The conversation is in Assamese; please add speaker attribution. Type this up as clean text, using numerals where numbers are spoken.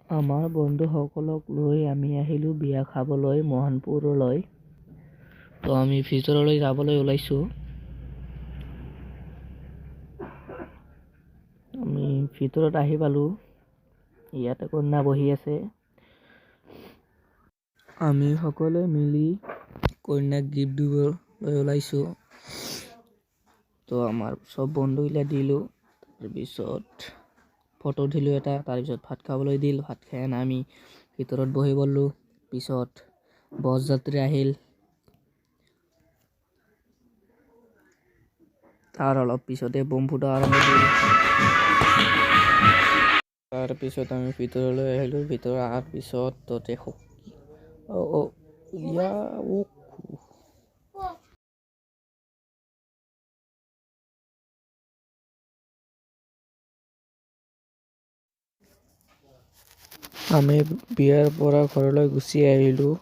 Speaker 1: আমাৰ বন্ধুসকলক লৈ আমি আহিলোঁ বিয়া খাবলৈ মোহনপুৰলৈ। তো আমি ভিতৰলৈ যাবলৈ ওলাইছোঁ। আমি ভিতৰত আহি পালোঁ। ইয়াতে কন্যা বহি আছে। আমি সকলোৱে মিলি কন্যাক গিফ্ট দিবলৈ ওলাইছোঁ। তো আমাৰ চব বন্ধুবিলাক দিলোঁ। তাৰপিছত ফটো উঠিলোঁ এটা। তাৰপিছত ভাত খাবলৈ দিল। ভাত খাই আমি ভিতৰত বহি গ'লোঁ। পিছত বৰযাত্ৰী আহিল। তাৰ অলপ পিছতে বম ফুটা আৰম্ভ কৰিল। তাৰপিছত আমি ভিতৰলৈ আহিলোঁ। ভিতৰত অহাৰ পিছত তাতে আমি বিয়াৰ পৰা ঘৰলৈ গুচি আহিলোঁ।